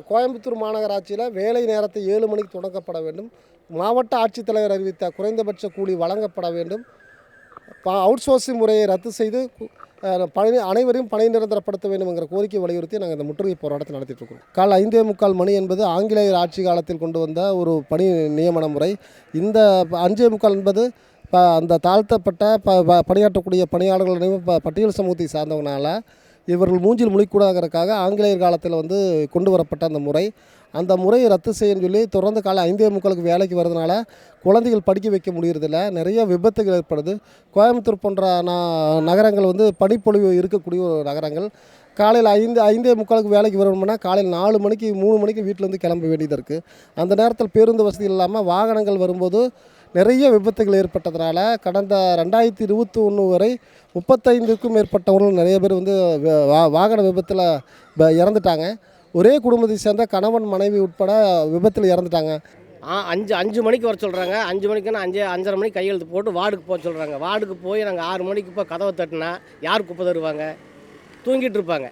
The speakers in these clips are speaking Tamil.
கோயம்புத்தூர் மாநகராட்சியில் வேலை நேரத்தை 7 மணிக்கு தொடங்கப்பட வேண்டும். மாவட்ட ஆட்சித்தலைவர் அறிவித்த குறைந்தபட்ச கூலி வழங்கப்பட வேண்டும். அவுட் சோர்சிங் முறையை ரத்து செய்து அனைவரையும் பணி நிரந்தரப்படுத்த வேண்டும்ங்கிற கோரிக்கை வலியுறுத்தி நாங்கள் இந்த முற்றுகை போராட்டத்தை நடத்திட்டு இருக்கோம். காலை 5:45 மணி என்பது ஆங்கிலேயர் ஆட்சி காலத்தில் கொண்டு வந்த ஒரு பணி நியமன முறை. இந்த 5:45 என்பது அந்த தாழ்த்தப்பட்ட பணியாற்றக்கூடிய பணியாளர்கள் பட்டியல் சமூகத்தை சார்ந்தவங்களால இவர்கள் மூஞ்சில் முழிக்கூடாதற்காக ஆங்கிலேயர் காலத்தில் கொண்டு வரப்பட்ட அந்த முறை. அந்த முறையை ரத்து செய்யன்னு சொல்லி தொடர்ந்து காலை 5:45 வேலைக்கு வரதுனால குழந்தைகள் படிக்க வைக்க முடியறதில்ல. நிறைய விபத்துகள் ஏற்படுது. கோயம்புத்தூர் போன்ற நகரங்கள் பனிப்பொழிவு இருக்கக்கூடிய ஒரு நகரங்கள். காலையில் 5:45 வேலைக்கு வரணும்னா காலையில் 4 மணிக்கு 3 மணிக்கு வீட்டிலேருந்து கிளம்ப வேண்டியதாக இருக்குது. அந்த நேரத்தில் பேருந்து வசதி இல்லாமல் வாகனங்கள் வரும்போது நிறைய விபத்துகள் ஏற்பட்டதுனால கடந்த 2021 வரை 35க்கும் மேற்பட்டவர்கள் நிறைய பேர் வாகன விபத்தில் இறந்துட்டாங்க. ஒரே குடும்பத்தை சேர்ந்த கணவன் மனைவி உட்பட விபத்தில் இறந்துட்டாங்க. 5 மணிக்கு வர சொல்கிறாங்க. 5 மணிக்குன்னா 5:30 மணிக்கு கையெழுத்து போட்டு வார்டுக்கு போக சொல்கிறாங்க. வார்டுக்கு போய் நாங்கள் 6 மணிக்கு இப்போ கதவை தட்டினா யார் குப்பை தருவாங்க? தூங்கிட்டு இருப்பாங்க.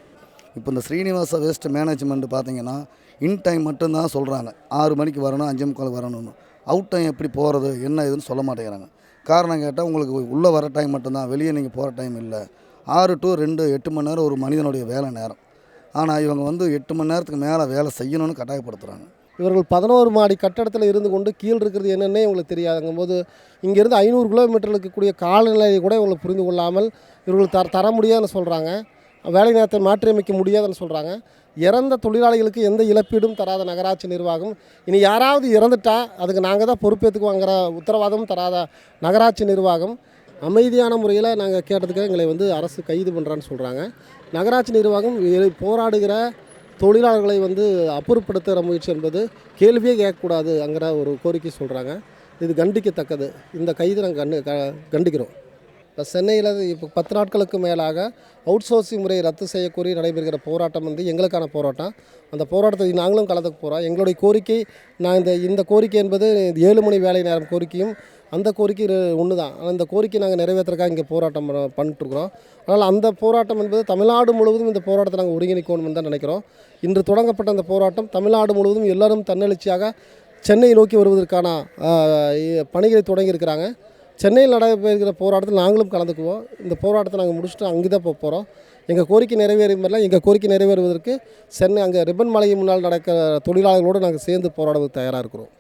இப்போ இந்த ஸ்ரீனிவாச வேஸ்ட் மேனேஜ்மெண்ட் பார்த்தீங்கன்னா இன் டைம் மட்டும்தான் சொல்கிறாங்க. 6 மணிக்கு வரணும், 5:45 வரணும்னு. அவுட் டைம் எப்படி போகிறது என்ன இதுன்னு சொல்ல மாட்டேங்கிறாங்க. காரணம் கேட்டால் உங்களுக்கு உள்ளே வர டைம் மட்டும்தான், வெளியே நீங்கள் போகிற டைம் இல்லை. 6 to 2 8 மணி நேரம் ஒரு மனிதனுடைய வேலை நேரம். ஆனால் இவங்க 8 மணி நேரத்துக்கு மேலே வேலை செய்யணும்னு கட்டாயப்படுத்துகிறாங்க. இவர்கள் 11 மாடி கட்டடத்தில் இருந்து கொண்டு கீழ் இருக்கிறது என்னென்னே இவங்களுக்கு தெரியாதுங்கும்போது இங்கேருந்து 500 கிலோமீட்டர் இருக்கக்கூடிய காலநிலையை கூட இவங்களை புரிந்து கொள்ளாமல் இவர்கள் தர முடியாதுன்னு சொல்கிறாங்க. வேலை நேரத்தை மாற்றியமைக்க முடியாதுன்னு சொல்கிறாங்க. இறந்த தொழிலாளிகளுக்கு எந்த இழப்பீடும் தராத நகராட்சி நிர்வாகம், இனி யாராவது இறந்துட்டால் அதுக்கு நாங்கள் தான் பொறுப்பேற்றுக்குவாங்கிற உத்தரவாதமும் தராத நகராட்சி நிர்வாகம் அமைதியான முறையில் நாங்கள் கேட்டதுக்கு எங்களை அரசு கைது பண்ணுறான்னு சொல்கிறாங்க. நகராட்சி நிர்வாகம் போராடுகிற தொழிலாளர்களை அப்புறப்படுத்துகிற முயற்சி என்பது கேள்வியே கேட்கக்கூடாதுங்கிற ஒரு கோரிக்கை சொல்கிறாங்க. இது கண்டிக்கத்தக்கது. இந்த கைது நாங்கள் கண்டிக்கிறோம். இப்போ சென்னையில் இப்போ 10 நாட்களுக்கு மேலாக அவுட் சோர்சிங் முறையை ரத்து செய்யக்கோரி நடைபெறுகிற போராட்டம் எங்களுக்கான போராட்டம். அந்த போராட்டத்தை நாங்களும் கலந்துக்க போகிறோம். எங்களுடைய கோரிக்கை இந்த கோரிக்கை என்பது 7 மணி வேலை நேரம் கோரிக்கையும் அந்த கோரிக்கை ஒன்று தான். ஆனால் இந்த கோரிக்கை நாங்கள் நிறைவேற்றுறதுக்காக இங்கே போராட்டம் பண்ணிட்டுருக்குறோம். அதனால் அந்த போராட்டம் என்பது தமிழ்நாடு முழுவதும் இந்த போராட்டத்தை நாங்கள் ஒருங்கிணைக்கணும்னு தான் நினைக்கிறோம். இன்று தொடங்கப்பட்ட அந்த போராட்டம் தமிழ்நாடு முழுவதும் எல்லோரும் தன்னெழுச்சியாக சென்னை நோக்கி வருவதற்கான பணிகளை தொடங்கியிருக்கிறாங்க. சென்னையில் நடைபெறுகிற போராட்டத்தில் நாங்களும் கலந்துக்குவோம். இந்த போராட்டத்தை நாங்கள் முடிச்சுட்டு அங்கே தான் போகிறோம். எங்கள் கோரிக்கை கோரிக்கை நிறைவேறுவதற்கு சென்னை அங்கே ரிப்பன் மலை முன்னால் நடக்கிற தொழிலாளர்களோடு நாங்கள் சேர்ந்து போராடுவதற்கு தயாராக இருக்கிறோம்.